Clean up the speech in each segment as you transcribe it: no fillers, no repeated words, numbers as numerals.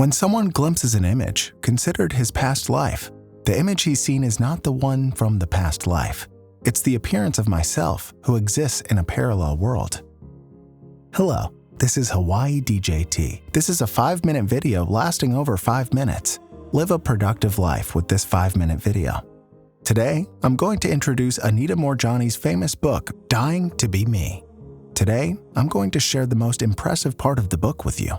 When someone glimpses an image considered his past life, the image he's seen is not the one from the past life. It's the appearance of myself who exists in a parallel world. Hello, this is HawaiiDJT. This is a 5-minute video lasting over 5 minutes. Live a productive life with this 5-minute video. Today, I'm going to introduce Anita Moorjani's famous book, Dying to Be Me. Today, I'm going to share the most impressive part of the book with you.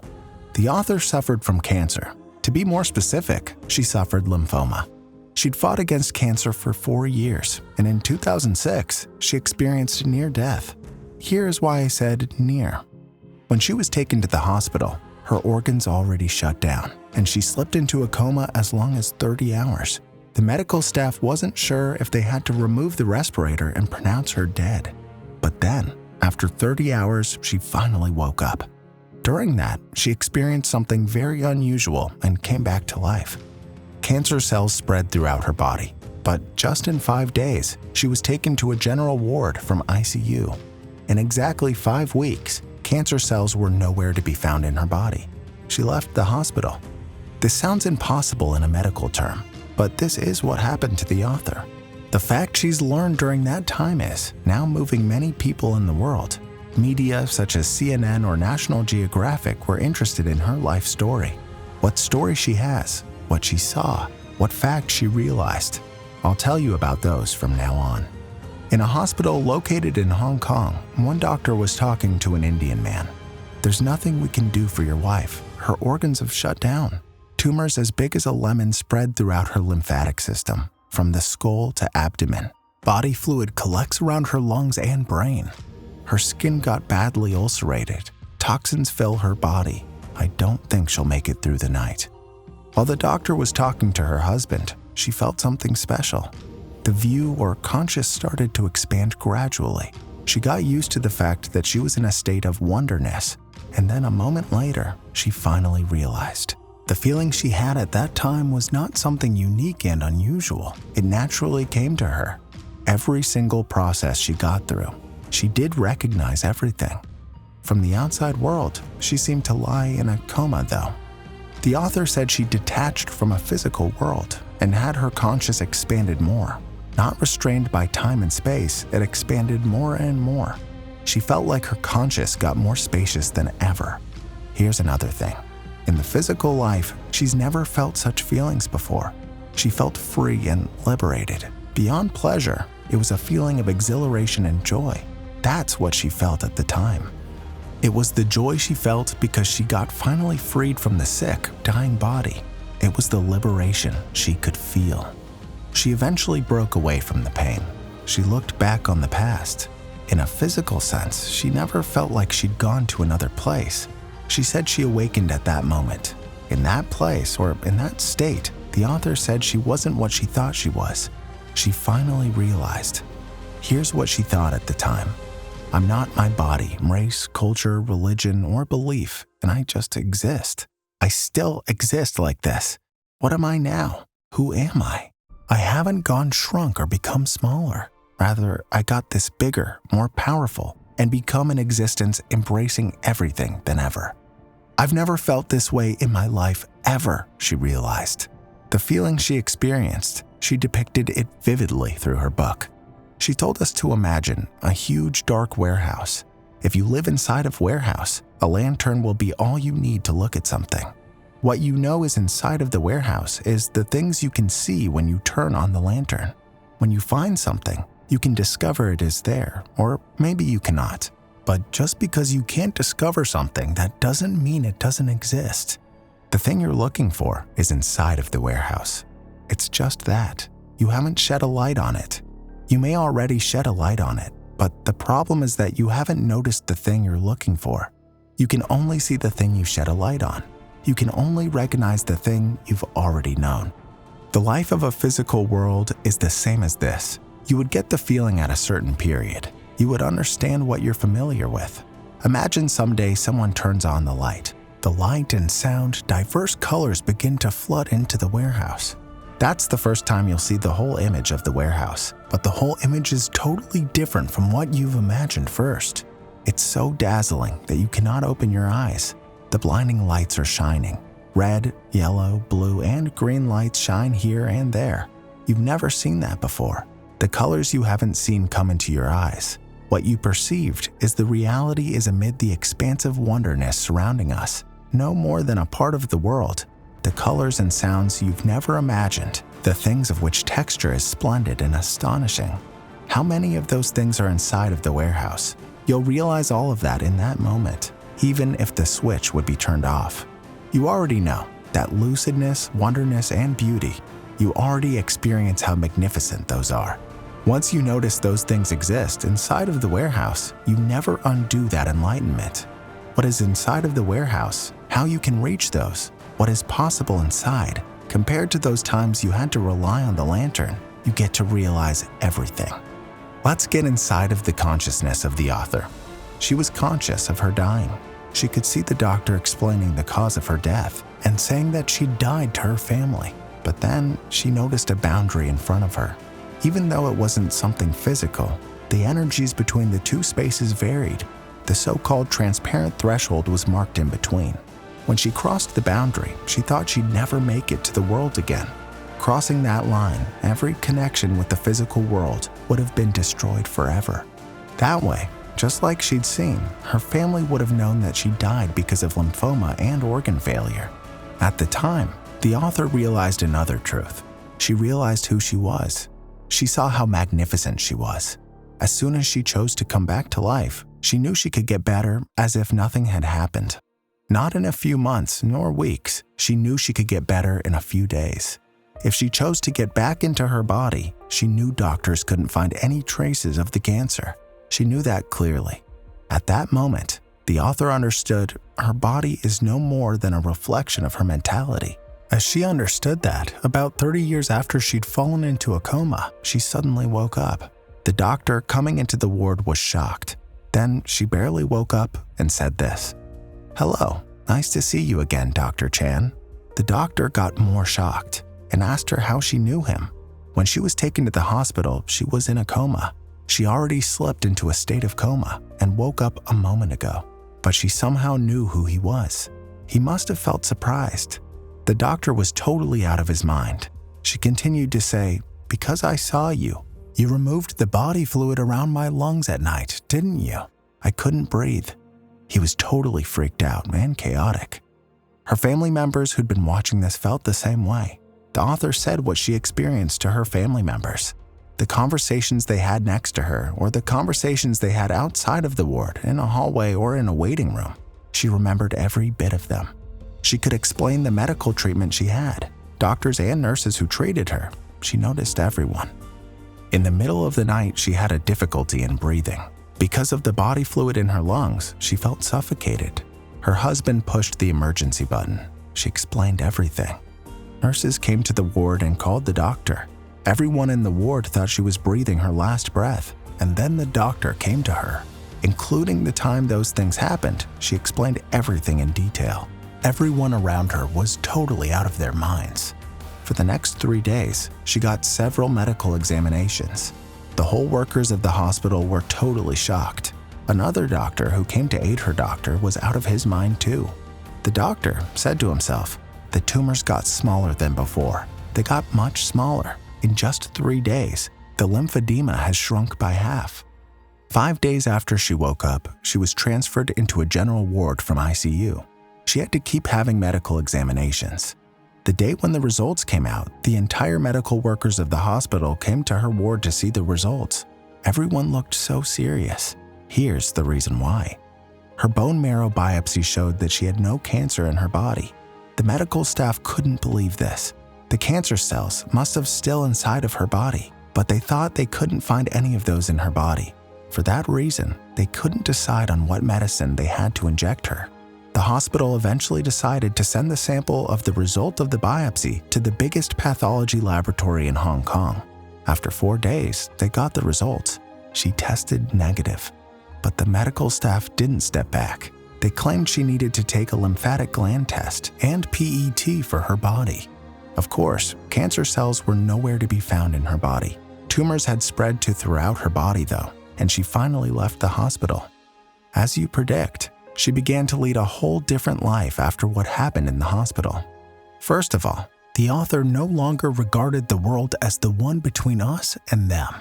The author suffered from cancer. To be more specific, she suffered lymphoma. She'd fought against cancer for 4 years, and in 2006, she experienced near death. Here's why I said near. When she was taken to the hospital, her organs already shut down, and she slipped into a coma as long as 30 hours. The medical staff wasn't sure if they had to remove the respirator and pronounce her dead. But then, after 30 hours, she finally woke up. During that, she experienced something very unusual and came back to life. Cancer cells spread throughout her body, but just in 5 days, she was taken to a general ward from ICU. In exactly 5 weeks, cancer cells were nowhere to be found in her body. She left the hospital. This sounds impossible in a medical term, but this is what happened to the author. The fact she's learned during that time is now moving many people in the world. Media such as CNN or National Geographic were interested in her life story. What story she has, what she saw, what facts she realized. I'll tell you about those from now on. In a hospital located in Hong Kong, one doctor was talking to an Indian man. "There's nothing we can do for your wife. Her organs have shut down. Tumors as big as a lemon spread throughout her lymphatic system, from the skull to abdomen. Body fluid collects around her lungs and brain. Her skin got badly ulcerated. Toxins fill her body. I don't think she'll make it through the night." While the doctor was talking to her husband, she felt something special. The view or conscious started to expand gradually. She got used to the fact that she was in a state of wonderness, and then a moment later, she finally realized. The feeling she had at that time was not something unique and unusual. It naturally came to her. Every single process she got through, she did recognize everything. From the outside world, she seemed to lie in a coma though. The author said she detached from a physical world and had her conscious expanded more. Not restrained by time and space, it expanded more and more. She felt like her conscious got more spacious than ever. Here's another thing. In the physical life, she's never felt such feelings before. She felt free and liberated. Beyond pleasure, it was a feeling of exhilaration and joy. That's what she felt at the time. It was the joy she felt because she got finally freed from the sick, dying body. It was the liberation she could feel. She eventually broke away from the pain. She looked back on the past. In a physical sense, she never felt like she'd gone to another place. She said she awakened at that moment. In that place, or in that state, the author said she wasn't what she thought she was. She finally realized. Here's what she thought at the time. I'm not my body, race, culture, religion, or belief, and I just exist. I still exist like this. What am I now? Who am I? I haven't gone shrunk or become smaller. Rather, I got this bigger, more powerful, and become an existence embracing everything than ever. I've never felt this way in my life ever, she realized. The feeling she experienced, she depicted it vividly through her book. She told us to imagine a huge dark warehouse. If you live inside of warehouse, a lantern will be all you need to look at something. What you know is inside of the warehouse is the things you can see when you turn on the lantern. When you find something, you can discover it is there, or maybe you cannot. But just because you can't discover something, that doesn't mean it doesn't exist. The thing you're looking for is inside of the warehouse. It's just that. You haven't shed a light on it. You may already shed a light on it, but the problem is that you haven't noticed the thing you're looking for. You can only see the thing you shed a light on. You can only recognize the thing you've already known. The life of a physical world is the same as this. You would get the feeling at a certain period. You would understand what you're familiar with. Imagine someday someone turns on the light. The light and sound, diverse colors begin to flood into the warehouse. That's the first time you'll see the whole image of the warehouse, but the whole image is totally different from what you've imagined first. It's so dazzling that you cannot open your eyes. The blinding lights are shining. Red, yellow, blue, and green lights shine here and there. You've never seen that before. The colors you haven't seen come into your eyes. What you perceived is the reality is amid the expansive wonderness surrounding us, no more than a part of the world. The colors and sounds you've never imagined, the things of which texture is splendid and astonishing. How many of those things are inside of the warehouse? You'll realize all of that in that moment, even if the switch would be turned off. You already know that lucidness, wonderness, and beauty. You already experience how magnificent those are. Once you notice those things exist inside of the warehouse, you never undo that enlightenment. What is inside of the warehouse, how you can reach those, what is possible inside, compared to those times you had to rely on the lantern, you get to realize everything. Let's get inside of the consciousness of the author. She was conscious of her dying. She could see the doctor explaining the cause of her death and saying that she died to her family. But then she noticed a boundary in front of her. Even though it wasn't something physical, the energies between the two spaces varied. The so-called transparent threshold was marked in between. When she crossed the boundary, she thought she'd never make it to the world again. Crossing that line, every connection with the physical world would have been destroyed forever. That way, just like she'd seen, her family would have known that she died because of lymphoma and organ failure. At the time, the author realized another truth. She realized who she was. She saw how magnificent she was. As soon as she chose to come back to life, she knew she could get better as if nothing had happened. Not in a few months nor weeks, she knew she could get better in a few days. If she chose to get back into her body, she knew doctors couldn't find any traces of the cancer. She knew that clearly. At that moment, the author understood her body is no more than a reflection of her mentality. As she understood that, about 30 years after she'd fallen into a coma, she suddenly woke up. The doctor coming into the ward was shocked. Then she barely woke up and said this, "Hello, nice to see you again, Dr. Chan." The doctor got more shocked and asked her how she knew him. When she was taken to the hospital, she was in a coma. She already slipped into a state of coma and woke up a moment ago, but she somehow knew who he was. He must have felt surprised. The doctor was totally out of his mind. She continued to say, "Because I saw you. You removed the body fluid around my lungs at night, didn't you? I couldn't breathe." He was totally freaked out and chaotic. Her family members who'd been watching this felt the same way. The author said what she experienced to her family members. The conversations they had next to her, or the conversations they had outside of the ward, in a hallway or in a waiting room. She remembered every bit of them. She could explain the medical treatment she had, doctors and nurses who treated her. She noticed everyone. In the middle of the night, she had a difficulty in breathing. Because of the body fluid in her lungs, she felt suffocated. Her husband pushed the emergency button. She explained everything. Nurses came to the ward and called the doctor. Everyone in the ward thought she was breathing her last breath, and then the doctor came to her. Including the time those things happened, she explained everything in detail. Everyone around her was totally out of their minds. For the next 3 days, she got several medical examinations. The whole workers of the hospital were totally shocked. Another doctor who came to aid her doctor was out of his mind too. The doctor said to himself, "The tumors got smaller than before. They got much smaller. In just 3 days, the lymphedema has shrunk by half." 5 days after she woke up, she was transferred into a general ward from ICU. She had to keep having medical examinations. The date when the results came out, the entire medical workers of the hospital came to her ward to see the results. Everyone looked so serious. Here's the reason why. Her bone marrow biopsy showed that she had no cancer in her body. The medical staff couldn't believe this. The cancer cells must have still inside of her body, but they thought they couldn't find any of those in her body. For that reason, they couldn't decide on what medicine they had to inject her. The hospital eventually decided to send the sample of the result of the biopsy to the biggest pathology laboratory in Hong Kong. After 4 days, they got the results. She tested negative. But the medical staff didn't step back. They claimed she needed to take a lymphatic gland test and PET for her body. Of course, cancer cells were nowhere to be found in her body. Tumors had spread to throughout her body though, and she finally left the hospital. As you predict, she began to lead a whole different life after what happened in the hospital. First of all, the author no longer regarded the world as the one between us and them.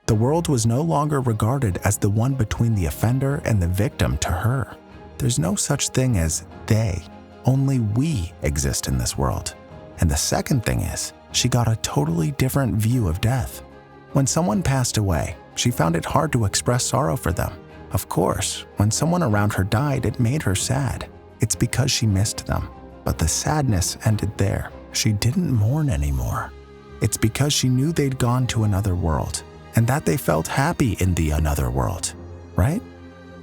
The world was no longer regarded as the one between the offender and the victim to her. There's no such thing as they. Only we exist in this world. And the second thing is, she got a totally different view of death. When someone passed away, she found it hard to express sorrow for them. Of course, when someone around her died, it made her sad. It's because she missed them. But the sadness ended there. She didn't mourn anymore. It's because she knew they'd gone to another world, and that they felt happy in the another world, right?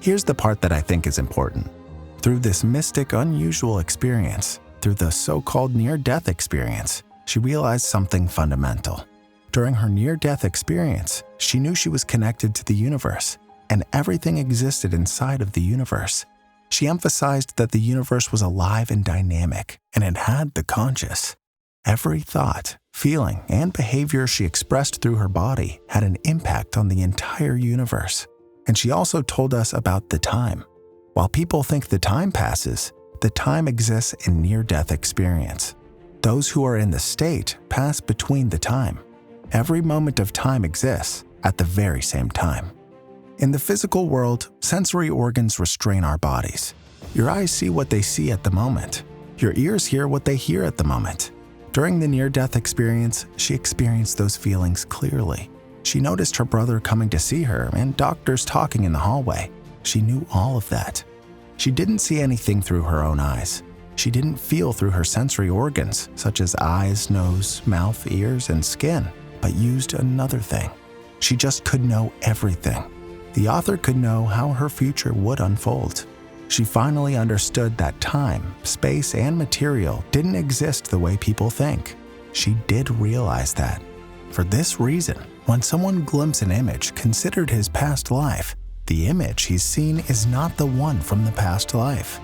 Here's the part that I think is important. Through this mystic, unusual experience, through the so-called near-death experience, she realized something fundamental. During her near-death experience, she knew she was connected to the universe, and everything existed inside of the universe. She emphasized that the universe was alive and dynamic, and it had the conscious. Every thought, feeling, and behavior she expressed through her body had an impact on the entire universe. And she also told us about the time. While people think the time passes, the time exists in near-death experience. Those who are in the state pass between the time. Every moment of time exists at the very same time. In the physical world, sensory organs restrain our bodies. Your eyes see what they see at the moment. Your ears hear what they hear at the moment. During the near-death experience, she experienced those feelings clearly. She noticed her brother coming to see her and doctors talking in the hallway. She knew all of that. She didn't see anything through her own eyes. She didn't feel through her sensory organs, such as eyes, nose, mouth, ears, and skin, but used another thing. She just could know everything. The author could know how her future would unfold. She finally understood that time, space, and material didn't exist the way people think. She did realize that. For this reason, when someone glimpses an image considered his past life, the image he's seen is not the one from the past life.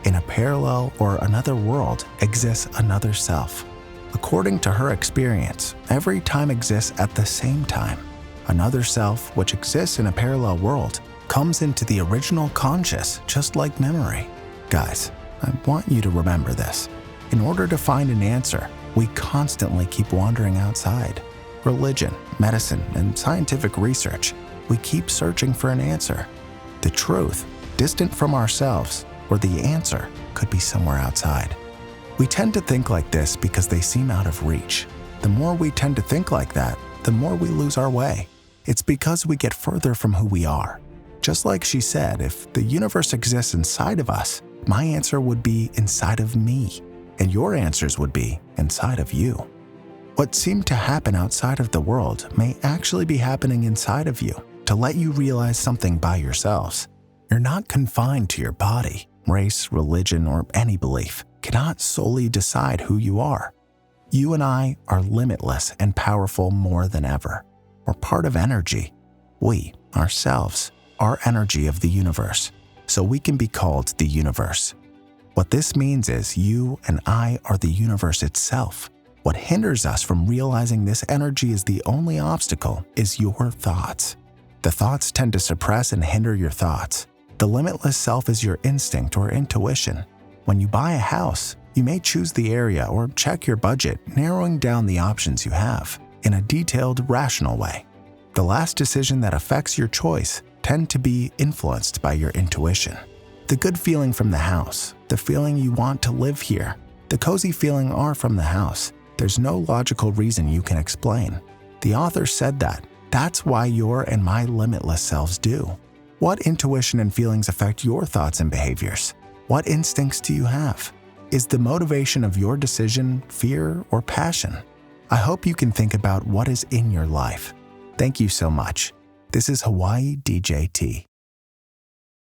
In a parallel or another world exists another self. According to her experience, every time exists at the same time. Another self, which exists in a parallel world, comes into the original conscious, just like memory. Guys, I want you to remember this. In order to find an answer, we constantly keep wandering outside. Religion, medicine, and scientific research, we keep searching for an answer. The truth, distant from ourselves, or the answer, could be somewhere outside. We tend to think like this because they seem out of reach. The more we tend to think like that, the more we lose our way. It's because we get further from who we are. Just like she said, if the universe exists inside of us, my answer would be inside of me, and your answers would be inside of you. What seemed to happen outside of the world may actually be happening inside of you to let you realize something by yourselves. You're not confined to your body. Race, religion, or any belief cannot solely decide who you are. You and I are limitless and powerful more than ever. We're part of energy. We, ourselves, are energy of the universe, so we can be called the universe. What this means is you and I are the universe itself. What hinders us from realizing this energy is the only obstacle is your thoughts. The thoughts tend to suppress and hinder your thoughts. The limitless self is your instinct or intuition. When you buy a house, you may choose the area or check your budget, narrowing down the options you have in a detailed, rational way. The last decision that affects your choice tend to be influenced by your intuition. The good feeling from the house, the feeling you want to live here, the cozy feeling are from the house. There's no logical reason you can explain. The author said that. That's why your and my limitless selves do. What intuition and feelings affect your thoughts and behaviors? What instincts do you have? Is the motivation of your decision fear or passion? I hope you can think about what is in your life. Thank you so much. This is HawaiiDJT.